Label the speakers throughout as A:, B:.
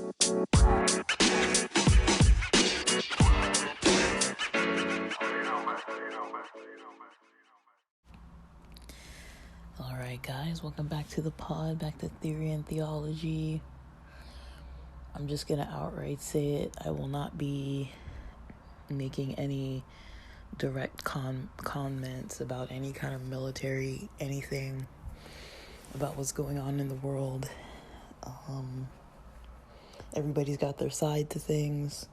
A: Alright guys, welcome back to the pod, back to Theory and Theology. I'm just gonna outright say it. I will not be making any direct comments about any kind of military, anything about what's going on in the world. Everybody's got their side to things.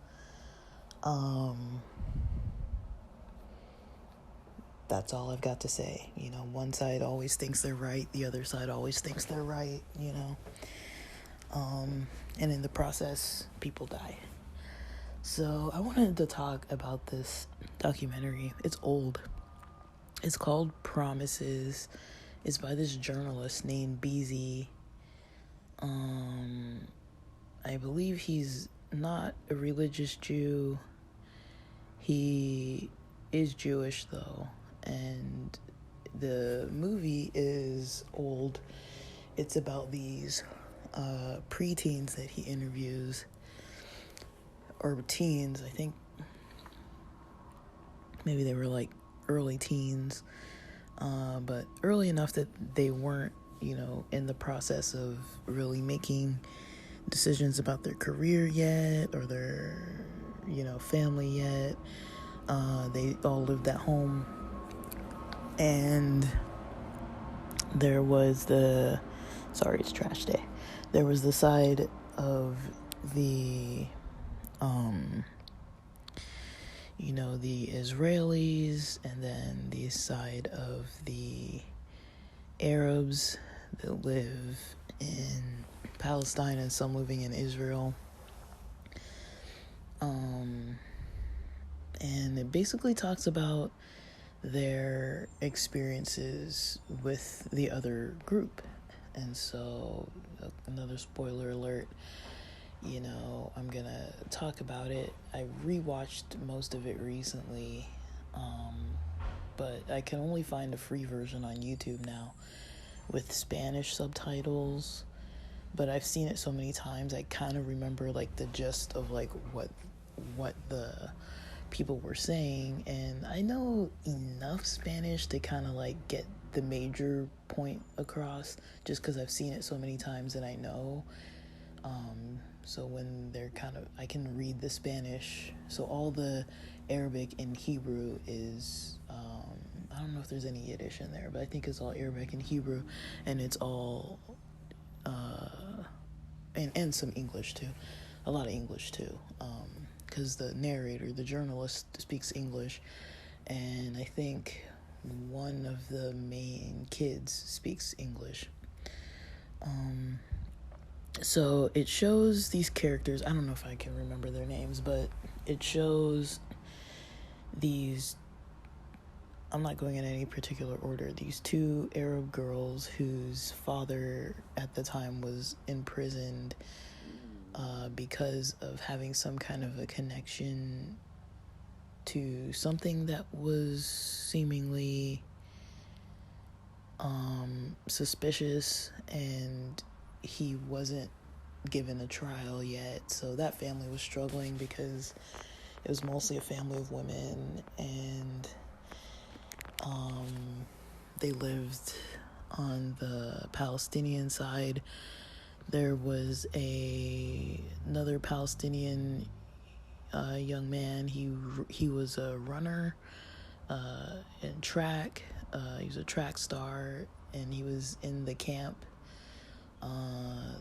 A: That's all I've got to say. You know, one side always thinks they're right, the other side always thinks they're right, you know. And in the process, people die. So I wanted to talk about this documentary. It's old. It's called Promises. It's by this journalist named BZ. I believe he's not a religious Jew. He is Jewish though. And the movie is old. It's about these preteens that he interviews, or teens. I think maybe they were like early teens, but early enough that they weren't, you know, in the process of really making decisions about their career yet, or their, you know, family yet. They all lived at home. And there was it's trash day. There was the side of the, you know, the Israelis, and then the side of the Arabs that live in Palestine and some living in Israel. And it basically talks about their experiences with the other group. And so, another spoiler alert, you know, I'm gonna talk about it. I rewatched most of it recently, but I can only find a free version on YouTube now with Spanish subtitles. But I've seen it so many times, I kind of remember like the gist of like what the people were saying, and I know enough Spanish to kind of like get the major point across, just because I've seen it so many times and I know. So when they're I can read the Spanish. So all the Arabic and Hebrew is, I don't know if there's any Yiddish in there, but I think it's all Arabic and Hebrew, and it's all, and some English too, a lot of English too, because the narrator, the journalist, speaks English, and I think one of the main kids speaks English. So it shows these characters, I don't know if I can remember their names, but it shows these, I'm not going in any particular order, these two Arab girls whose father at the time was imprisoned because of having some kind of a connection to something that was seemingly suspicious, and he wasn't given a trial yet. So that family was struggling because it was mostly a family of women, and they lived on the Palestinian side. There was another Palestinian young man. He was a runner in track. He was a track star, and he was in the camp,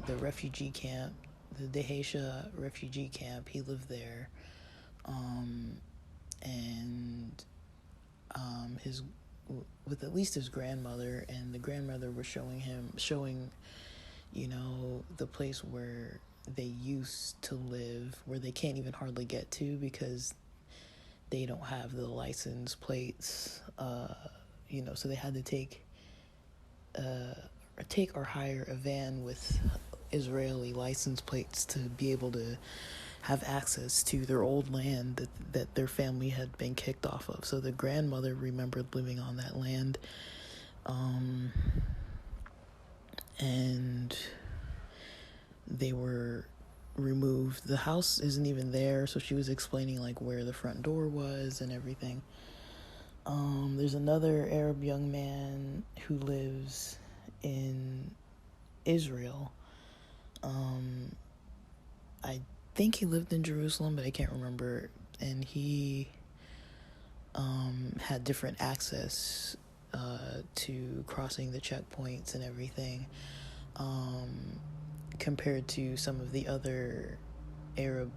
A: the refugee camp, the Dehesha refugee camp. He lived there, and with at least his grandmother, and the grandmother was showing, you know, the place where they used to live, where they can't even hardly get to because they don't have the license plates, you know, so they had to take or hire a van with Israeli license plates to be able to have access to their old land that their family had been kicked off of. So the grandmother remembered living on that land, and they were removed. The house isn't even there, so she was explaining like where the front door was and everything. There's another Arab young man who lives in Israel. I think he lived in Jerusalem, but I can't remember. And he had different access to crossing the checkpoints and everything, compared to some of the other Arab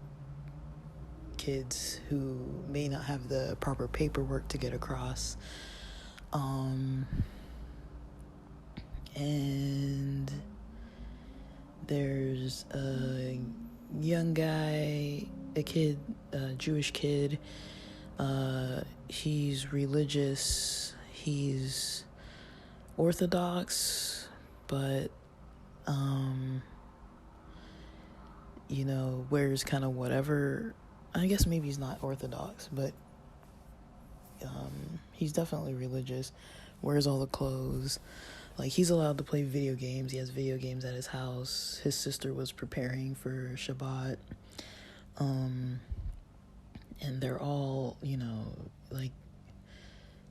A: kids who may not have the proper paperwork to get across. And there's a young guy, a Jewish kid. He's religious, he's Orthodox, but wears kind of whatever. I guess maybe he's not Orthodox, but he's definitely religious, wears all the clothes. Like, he's allowed to play video games. He has video games at his house. His sister was preparing for Shabbat. And they're all, like,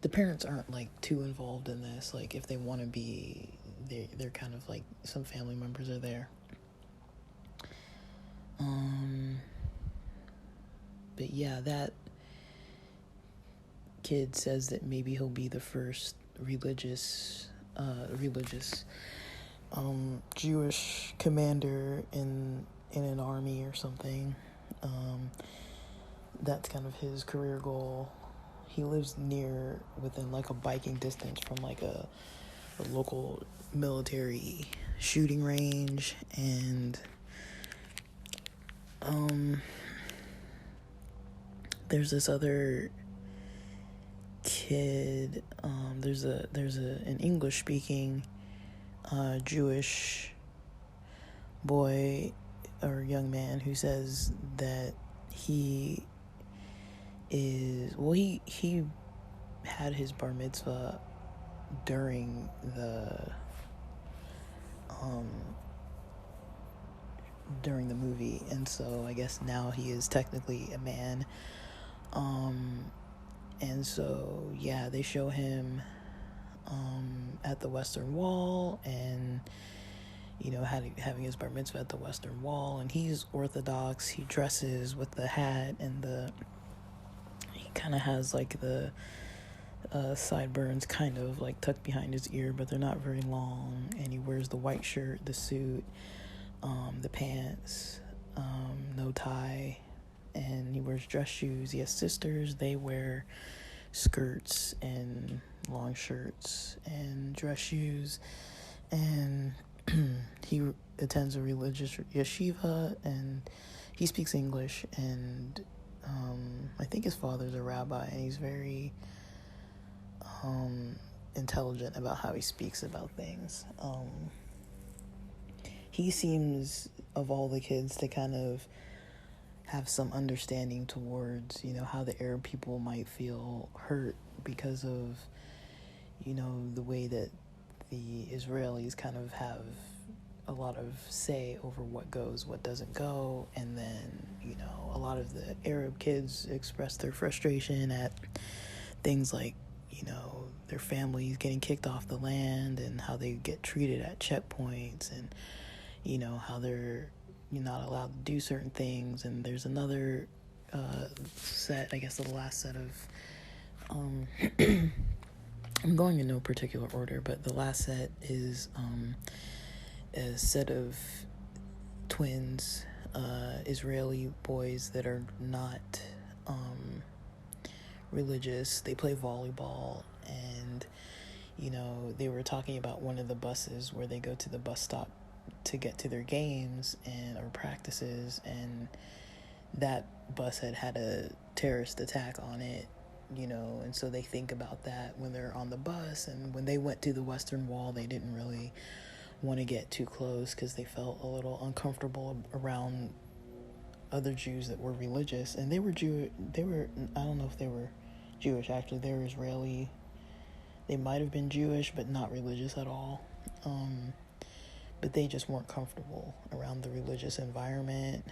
A: the parents aren't, like, too involved in this. Like, if they want to be, they're kind of, like, some family members are there. But yeah, that kid says that maybe he'll be the first religious Jewish commander in an army or something. That's kind of his career goal. He lives within like a biking distance from like a local military shooting range, and there's this other kid. There's an English speaking Jewish boy or young man who says that he had his bar mitzvah during the movie, and so I guess now he is technically a man. And so yeah, they show him at the Western Wall, and having his bar mitzvah at the Western Wall, and he's Orthodox. He dresses with the hat, and he kind of has like the sideburns kind of like tucked behind his ear, but they're not very long, and he wears the white shirt, the suit, the pants, no tie, and he wears dress shoes. He has sisters. They wear skirts and long shirts and dress shoes, and he attends a religious yeshiva, and he speaks English, and I think his father's a rabbi, and he's very intelligent about how he speaks about things. He seems, of all the kids, to kind of have some understanding towards, how the Arab people might feel hurt because of, the way that the Israelis kind of have a lot of say over what goes, what doesn't go. And then, a lot of the Arab kids express their frustration at things like, their families getting kicked off the land, and how they get treated at checkpoints, and, how you're not allowed to do certain things. And there's another set, I guess the last set of I'm going in no particular order, but the last set is a set of twins, Israeli boys that are not religious. They play volleyball, and they were talking about one of the buses where they go to the bus stop to get to their games or practices, and that bus had a terrorist attack on it, and so they think about that when they're on the bus. And when they went to the Western Wall, they didn't really want to get too close because they felt a little uncomfortable around other Jews that were religious, and they were I don't know if they were Jewish, actually. They were Israeli. They might have been Jewish, but not religious at all. but they just weren't comfortable around the religious environment.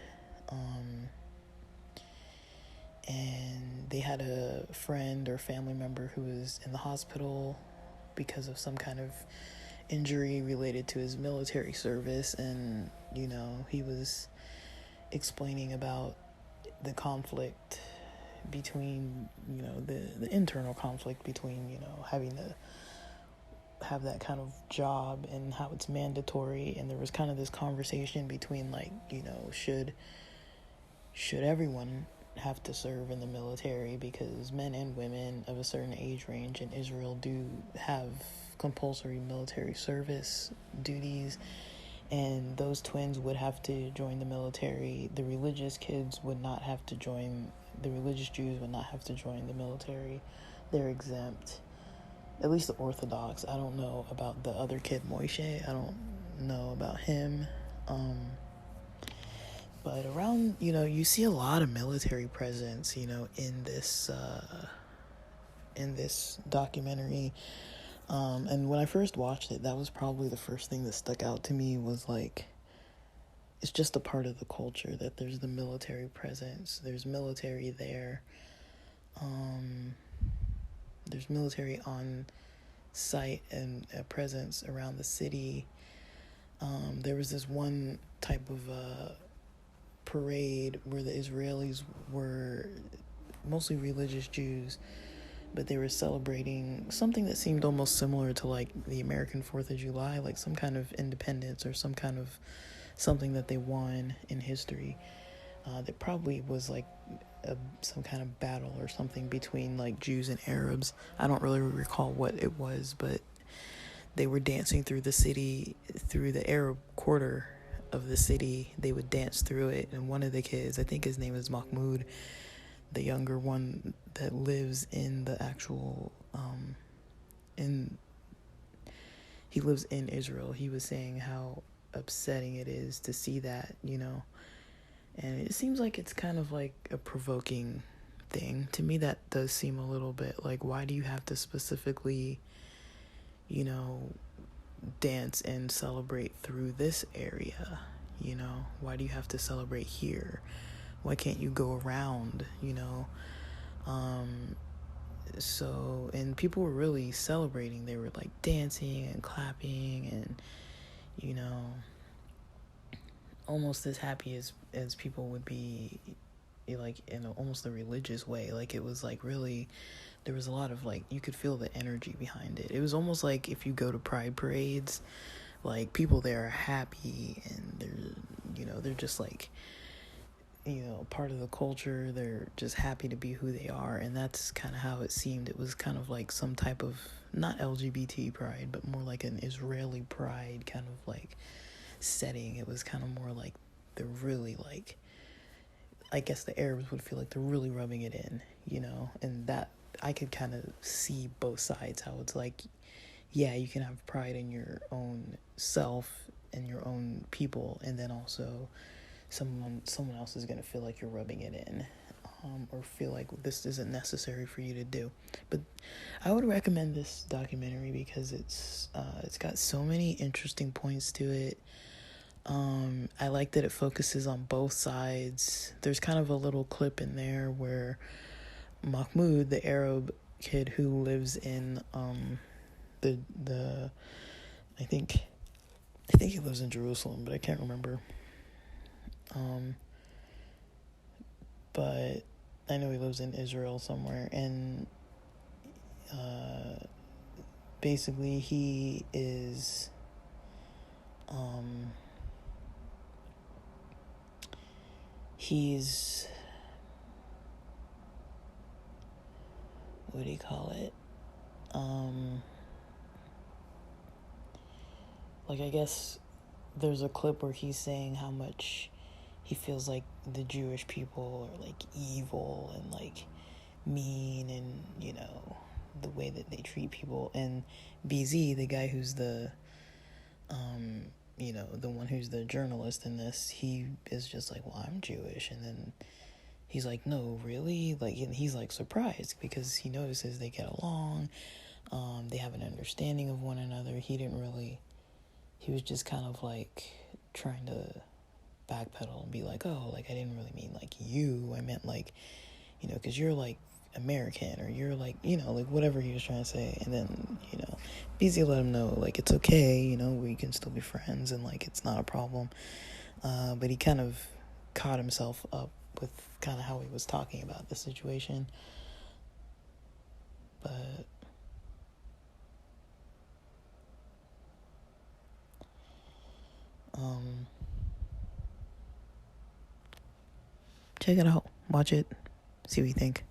A: And they had a friend or family member who was in the hospital because of some kind of injury related to his military service, and he was explaining about the conflict between the internal conflict between having to have that kind of job and how it's mandatory. And there was kind of this conversation between should everyone have to serve in the military, because men and women of a certain age range in Israel do have compulsory military service duties, and those twins would have to join the military. The religious kids would not have to join, the religious Jews would not have to join the military. They're exempt, at least the Orthodox. I don't know about the other kid, Moishe. I don't know about him. But around, you see a lot of military presence, in this documentary. And when I first watched it, that was probably the first thing that stuck out to me, was like, it's just a part of the culture that there's the military presence. There's military there. There's military on site and a presence around the city. There was this one type of parade where the Israelis were mostly religious Jews, but they were celebrating something that seemed almost similar to like the American 4th of July, like some kind of independence or some kind of something that they won in history. That probably was like some kind of battle or something between like Jews and Arabs. I don't really recall what it was, but they were dancing through the city, through the Arab quarter of the city. They would dance through it, and one of the kids, I think his name is Mahmoud, the younger one that lives in the actual he lives in Israel. He was saying how upsetting it is to see that, and it seems like it's kind of like a provoking thing. To me, that does seem a little bit like, why do you have to specifically, dance and celebrate through this area? Why do you have to celebrate here? Why can't you go around? So, and people were really celebrating. They were like dancing and clapping and almost as happy as people would be, like in almost a religious way. Like it was like really, there was a lot of like, you could feel the energy behind it. It was almost like if you go to pride parades, like people there are happy and they're just like, part of the culture. They're just happy to be who they are, and that's kind of how it seemed. It was kind of like some type of, not LGBT pride, but more like an Israeli pride kind of like setting. It was kind of more like they're really like, I guess the Arabs would feel like they're really rubbing it in, and that I could kind of see both sides, how it's like, yeah, you can have pride in your own self and your own people, and then also someone else is going to feel like you're rubbing it in, or feel like this isn't necessary for you to do. But I would recommend this documentary because it's got so many interesting points to it. I like that it focuses on both sides. There's kind of a little clip in there where Mahmoud, the Arab kid who lives in the I think he lives in Jerusalem, but I can't remember. But I know he lives in Israel somewhere, and basically he is he's, what do you call it? Like, I guess there's a clip where he's saying how much he feels like the Jewish people are like evil and like mean, and the way that they treat people. And BZ, the guy who's the the one who's the journalist in this, he is just like, well, I'm Jewish. And then he's like, no, really? Like, and he's like surprised because he notices they get along. They have an understanding of one another. He he was just kind of like trying to backpedal and be like, oh, like I didn't really mean like you, I meant like, you know, because you're like American, or you're like, you know, like whatever he was trying to say. And then, you know, BZ let him know like it's okay, you know, we can still be friends and like it's not a problem. But he kind of caught himself up with kind of how he was talking about the situation. But check it out, watch it, see what you think.